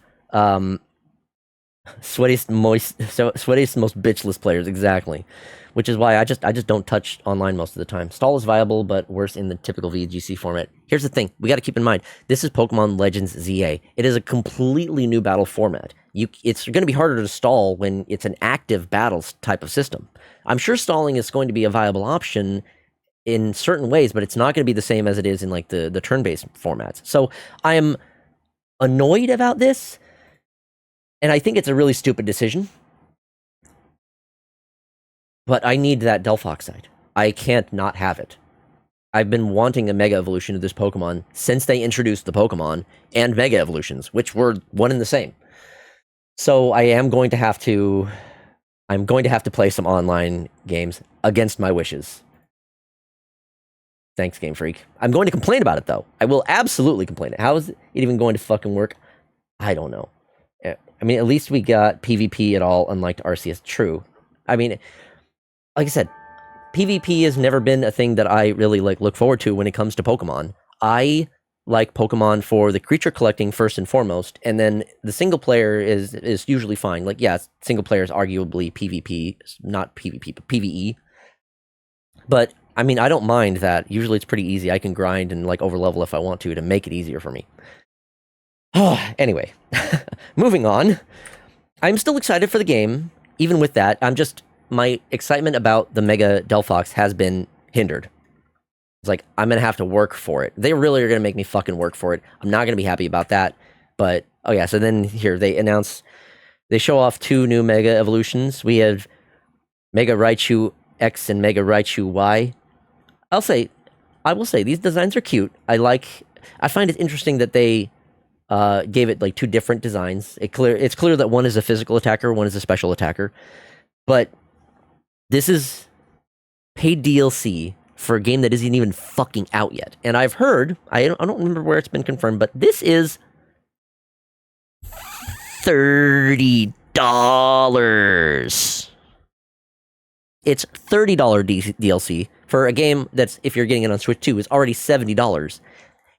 sweatiest, most bitchless players, exactly. Which is why I just don't touch online most of the time. Stall is viable, but worse in the typical VGC format. Here's the thing: we got to keep in mind this is Pokemon Legends ZA. It is a completely new battle format. It's going to be harder to stall when it's an active battles type of system. I'm sure stalling is going to be a viable option in certain ways, but it's not going to be the same as it is in like the turn-based formats. So I am annoyed about this, and I think it's a really stupid decision. But I need that Delphox side. I can't not have it. I've been wanting a Mega Evolution of this Pokemon since they introduced the Pokemon and Mega Evolutions, which were one and the same. So I am going to have to... I'm going to have to play some online games against my wishes. Thanks, Game Freak. I'm going to complain about it, though. I will absolutely complain. How is it even going to fucking work? I don't know. I mean, at least we got PvP at all, unlike Arceus. True. I mean... Like I said, PvP has never been a thing that I really like look forward to when it comes to Pokemon. I like Pokemon for the creature collecting first and foremost, and then the single player is usually fine. Like, yeah, single player is arguably PvP, not PvP, but PvE. But I mean, I don't mind that. Usually, it's pretty easy. I can grind and like overlevel if I want to make it easier for me. Anyway, moving on. I'm still excited for the game. Even with that, my excitement about the Mega Delphox has been hindered. It's like, I'm going to have to work for it. They really are going to make me fucking work for it. I'm not going to be happy about that. But, oh yeah, so then here, they show off 2 new Mega Evolutions. We have Mega Raichu X and Mega Raichu Y. I will say, these designs are cute. I find it interesting that they gave it like 2 different designs. It's clear that one is a physical attacker, one is a special attacker. But this is paid DLC for a game that isn't even fucking out yet. And I've heard, I don't remember where it's been confirmed, but this is $30. It's $30 DLC for a game that's, if you're getting it on Switch 2, is already $70.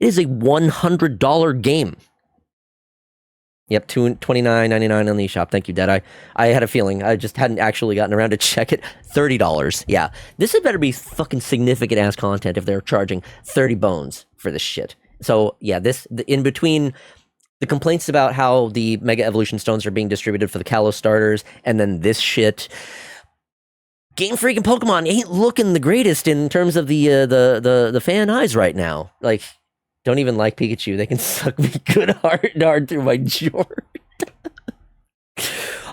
It is a $100 game. Yep, $29.99 on the eShop. Thank you, Deadeye. I had a feeling. I just hadn't actually gotten around to check it. $30. Yeah. This had better be fucking significant-ass content if they're charging 30 bones for this shit. So, yeah, in between the complaints about how the Mega Evolution Stones are being distributed for the Kalos starters, and then this shit, Game Freak and Pokemon ain't looking the greatest in terms of the fan eyes right now. Like... Don't even like Pikachu. They can suck me good hard through my jaw.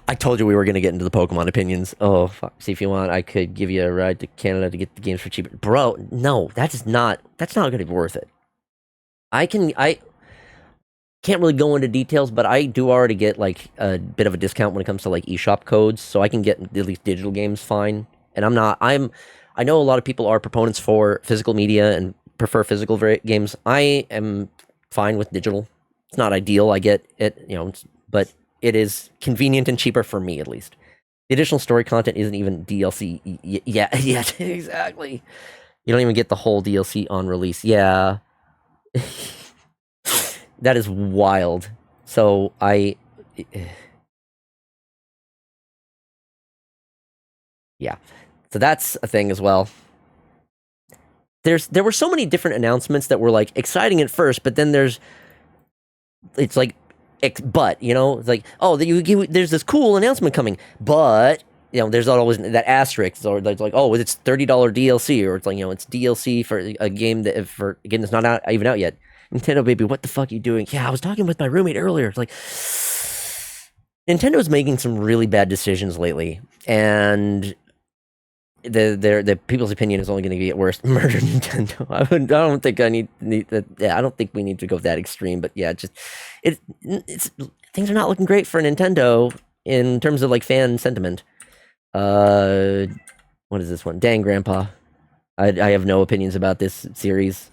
I told you we were going to get into the Pokemon opinions. Oh, fuck. See, if you want, I could give you a ride to Canada to get the games for cheaper. Bro, no, that's not going to be worth it. I can't really go into details, but I do already get like a bit of a discount when it comes to like eShop codes, so I can get at least digital games fine. And I know a lot of people are proponents for physical media and prefer physical games. I am fine with digital. It's not ideal, I get it, but it is convenient and cheaper for me, at least. The additional story content isn't even DLC yet. Exactly. You don't even get the whole DLC on release. Yeah. That is wild. So yeah. So that's a thing as well. There were so many different announcements that were like exciting at first, but then it's like, it's like, oh, there's this cool announcement coming, but there's always that asterisk, or it's like, oh, it's $30 DLC, or it's like, it's DLC for a game that's not even out yet. Nintendo, baby, what the fuck are you doing? Yeah, I was talking with my roommate earlier. It's like, Nintendo's making some really bad decisions lately, and the people's opinion is only going to get worse. Murder Nintendo. I don't think I need that. Yeah, I don't think we need to go that extreme. But yeah, just it's things are not looking great for Nintendo in terms of like fan sentiment. Uh, what is this one? Dang, Grandpa. I have no opinions about this series.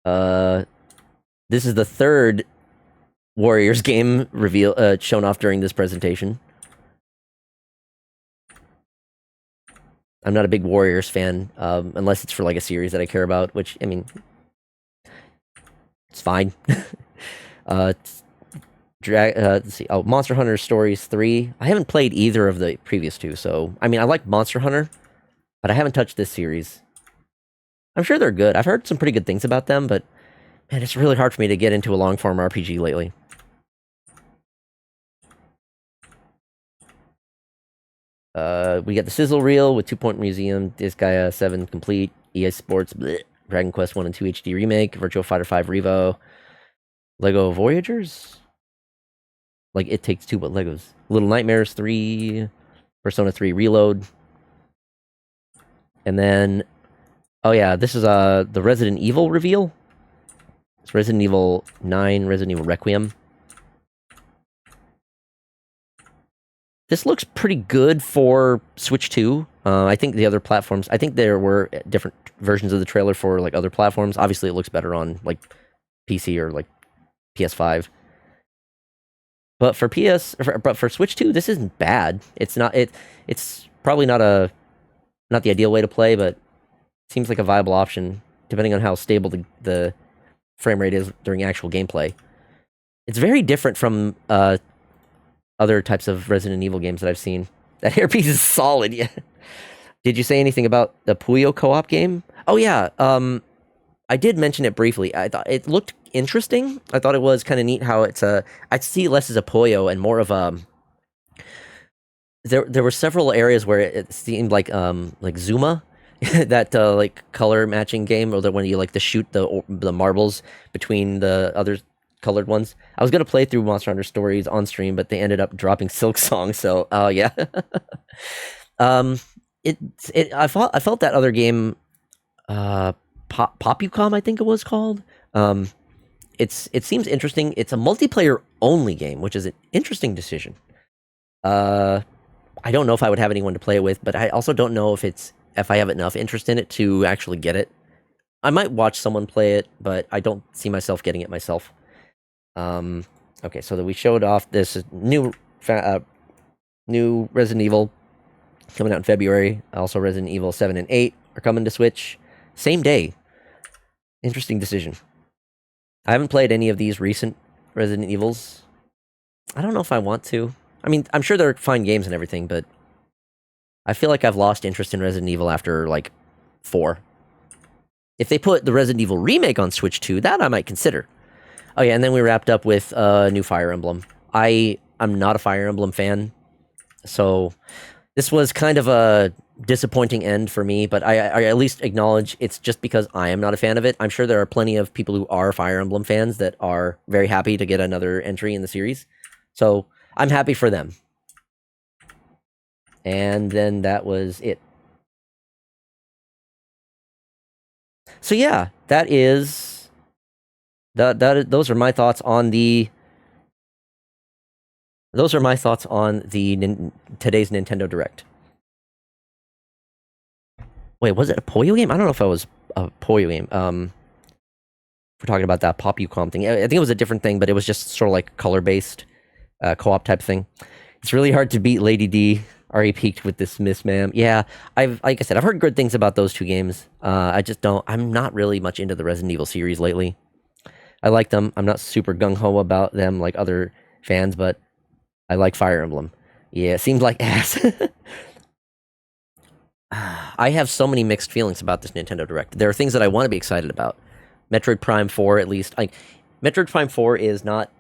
This is the third Warriors game reveal shown off during this presentation. I'm not a big Warriors fan, unless it's for like a series that I care about, which I mean, it's fine. Let's see. Oh, Monster Hunter Stories 3. I haven't played either of the previous two, so I mean, I like Monster Hunter, but I haven't touched this series. I'm sure they're good. I've heard some pretty good things about them, but man, it's really hard for me to get into a long form RPG lately. We got the Sizzle Reel with 2-Point Museum, Disgaea 7 Complete, EA Sports, bleh, Dragon Quest 1 and 2 HD Remake, Virtua Fighter 5 Revo, Lego Voyagers? Like It Takes Two, but Legos. Little Nightmares 3, Persona 3 Reload. And then, oh yeah, this is the Resident Evil reveal. It's Resident Evil 9, Resident Evil Requiem. This looks pretty good for Switch 2. I think the other platforms, I think there were different versions of the trailer for like other platforms. Obviously, it looks better on like PC or like PS5. But for for Switch 2, this isn't bad. It's not it's probably not the ideal way to play, but seems like a viable option depending on how stable the frame rate is during actual gameplay. It's very different from other types of Resident Evil games that I've seen. That hairpiece is solid, yeah. Did you say anything about the Puyo co-op game? Oh yeah, I did mention it briefly. I thought it looked interesting. I thought it was kind of neat how it's I'd see it less as a Puyo and more of a... There were several areas where it seemed like Zuma, that like color matching game, or that when you like to shoot the marbles between the other colored ones. I was gonna play through Monster Hunter Stories on stream, but they ended up dropping Silk Song. So, yeah. I felt that other game, Popucom, I think it was called. It seems interesting. It's a multiplayer only game, which is an interesting decision. I don't know if I would have anyone to play it with, but I also don't know if I have enough interest in it to actually get it. I might watch someone play it, but I don't see myself getting it myself. Okay, so that we showed off this new Resident Evil coming out in February. Also, Resident Evil 7 and 8 are coming to Switch. Same day. Interesting decision. I haven't played any of these recent Resident Evils. I don't know if I want to. I mean, I'm sure they're fine games and everything, but I feel like I've lost interest in Resident Evil after, like, 4. If they put the Resident Evil remake on Switch 2, that I might consider. Oh yeah, and then we wrapped up with new Fire Emblem. I'm not a Fire Emblem fan, so this was kind of a disappointing end for me, but I at least acknowledge it's just because I am not a fan of it. I'm sure there are plenty of people who are Fire Emblem fans that are very happy to get another entry in the series, so I'm happy for them. And then that was it. So yeah, those are my thoughts on the today's Nintendo Direct. Wait, was it a Puyo game? I don't know if it was a Puyo game. We're talking about that Popucom thing. I think it was a different thing, but it was just sort of like color-based co-op type thing. It's really hard to beat Lady D. Already peaked with this Miss Ma'am. Yeah, like I said, I've heard good things about those two games. I'm not really much into the Resident Evil series lately. I like them. I'm not super gung-ho about them like other fans, but I like Fire Emblem. Yeah, it seems like ass. I have so many mixed feelings about this Nintendo Direct. There are things that I want to be excited about. Metroid Prime 4, at least. Metroid Prime 4 is not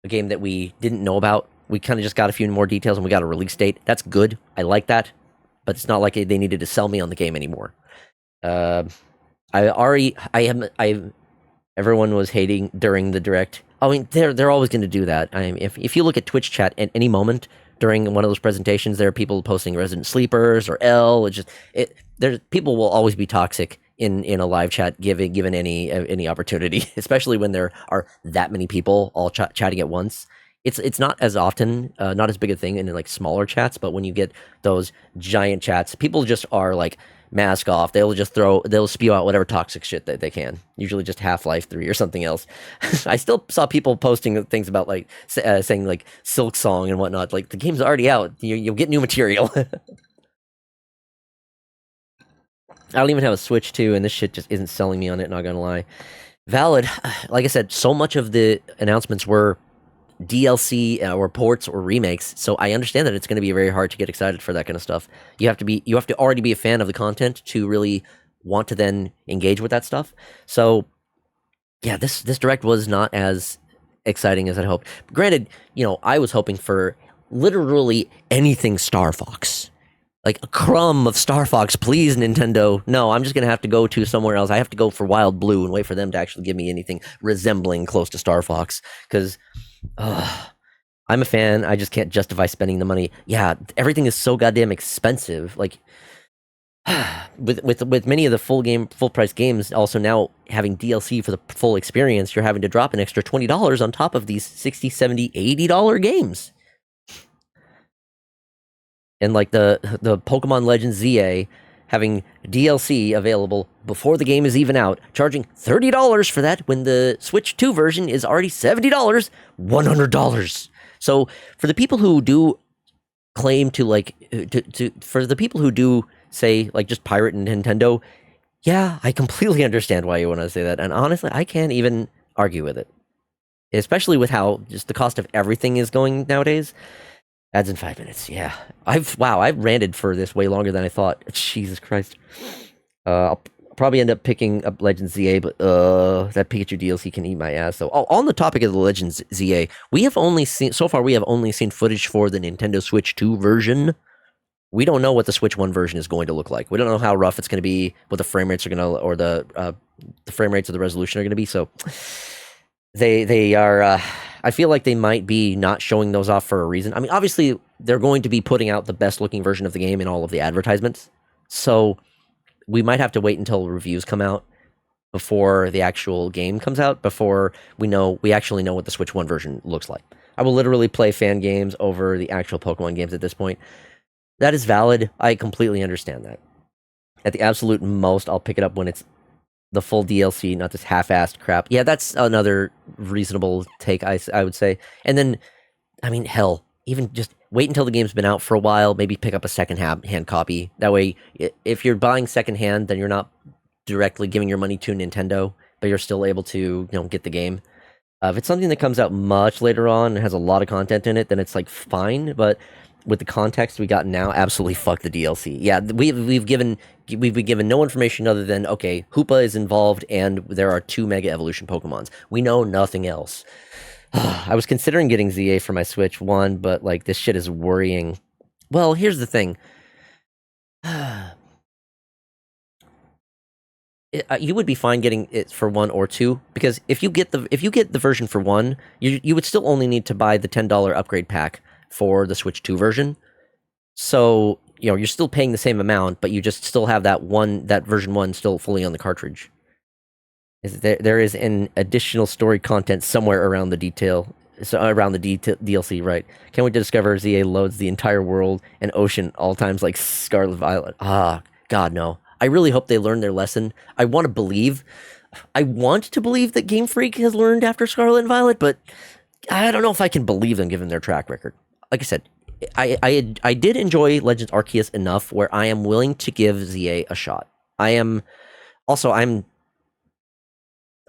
a game that we didn't know about. We kind of just got a few more details and we got a release date. That's good. I like that. But it's not like they needed to sell me on the game anymore. Everyone was hating during the direct. I mean, they're always going to do that. I mean, if you look at Twitch chat at any moment during one of those presentations, there are people posting Resident Sleepers or L. It's just there's people will always be toxic in a live chat given any opportunity, especially when there are that many people all chatting at once. It's not as often, not as big a thing in like smaller chats, but when you get those giant chats, people just are like mask off. They'll spew out whatever toxic shit that they can. Usually just Half-Life 3 or something else. I still saw people posting things about like saying like Silk Song and whatnot. Like the game's already out. You'll get new material. I don't even have a Switch 2, and this shit just isn't selling me on it, not gonna lie. Valid, like I said, so much of the announcements were DLC or ports or remakes, so I understand that it's going to be very hard to get excited for that kind of stuff. You have to already be a fan of the content to really want to then engage with that stuff. So yeah, this direct was not as exciting as I'd hoped. Granted, I was hoping for literally anything Star Fox. Like a crumb of Star Fox, please, Nintendo. No, I'm just gonna have to go to somewhere else. I have to go for Wild Blue and wait for them to actually give me anything resembling close to Star Fox. Because I'm a fan. I just can't justify spending the money. Yeah, everything is so goddamn expensive. Like with many of the full price games, also now having DLC for the full experience, you're having to drop an extra $20 on top of these $60, $70, $80 games. And like the Pokemon Legends ZA having DLC available before the game is even out, charging $30 for that when the Switch 2 version is already $70, $100. So for the people who do claim to like for the people who do say like just pirate Nintendo, yeah, I completely understand why you want to say that, and honestly, I can't even argue with it, especially with how just the cost of everything is going nowadays. Ads in 5 minutes. Yeah, I've ranted for this way longer than I thought. Jesus Christ. I'll probably end up picking up Legends ZA, but that Pikachu DLC can eat my ass. So, on the topic of the Legends ZA, we have only seen footage for the Nintendo Switch 2 version. We don't know what the Switch 1 version is going to look like. We don't know how rough it's going to be, what the frame rates are going to, or the frame rates or the resolution are going to be. So, they are. I feel like they might be not showing those off for a reason. I mean, obviously, they're going to be putting out the best looking version of the game in all of the advertisements. So we might have to wait until reviews come out before the actual game comes out, before we actually know what the Switch 1 version looks like. I will literally play fan games over the actual Pokemon games at this point. That is valid. I completely understand that. At the absolute most, I'll pick it up when it's the full DLC, not this half-assed crap. Yeah, that's another reasonable take, I would say. And then, I mean, hell, even just wait until the game's been out for a while, maybe pick up a second-hand copy. That way, if you're buying second-hand, then you're not directly giving your money to Nintendo, but you're still able to, get the game. If it's something that comes out much later on and has a lot of content in it, then it's, like, fine, but with the context we got now, absolutely fuck the DLC. Yeah, we've been given no information other than, okay, Hoopa is involved and there are 2 Mega Evolution Pokemons. We know nothing else. I was considering getting ZA for my Switch 1, but like this shit is worrying. Well, here's the thing. You would be fine getting it for 1 or 2, because if you get the version for 1, you would still only need to buy the $10 upgrade pack for the Switch 2 version. So, you're still paying the same amount, but you just still have that version 1 still fully on the cartridge. There is an additional story content somewhere around the DLC, right? Can't wait to discover ZA loads the entire world and ocean all times like Scarlet Violet. Ah, God, no. I really hope they learn their lesson. I want to believe that Game Freak has learned after Scarlet and Violet, but I don't know if I can believe them given their track record. Like I said, I did enjoy Legends Arceus enough where I am willing to give ZA a shot. I'm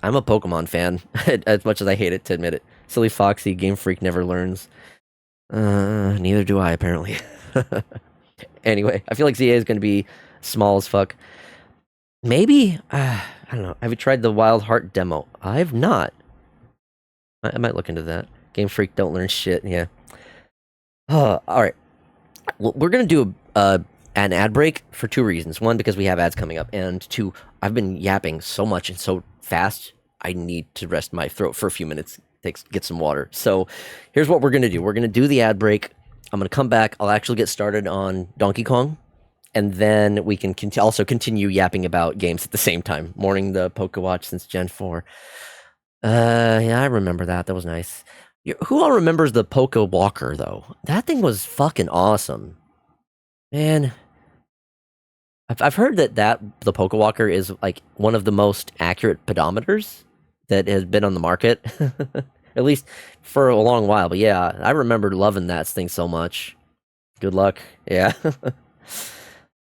a Pokemon fan, as much as I hate it to admit it. Silly Foxy, Game Freak never learns. Neither do I, apparently. Anyway, I feel like ZA is going to be small as fuck. Maybe, I don't know. Have you tried the Wild Heart demo? I've not. I might look into that. Game Freak don't learn shit, yeah. All right. Well, we're going to do an ad break for 2 reasons. 1, because we have ads coming up, and 2, I've been yapping so much and so fast. I need to rest my throat for a few minutes. Get some water. So here's what we're gonna do. We're gonna do the ad break. I'm gonna come back. I'll actually get started on Donkey Kong, and then we can also continue yapping about games at the same time. Mourning the Poke Watch since Gen 4. Yeah, I remember that. That was nice. Who all remembers the Poke Walker though? That thing was fucking awesome, man. I've heard that the Poke Walker is like one of the most accurate pedometers that has been on the market, at least for a long while. But yeah, I remember loving that thing so much. Good luck. Yeah.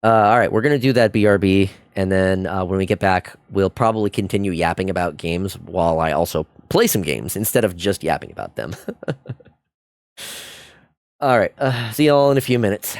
All right, we're gonna do that BRB, and then when we get back, we'll probably continue yapping about games while I also play some games instead of just yapping about them. All right, see y'all in a few minutes.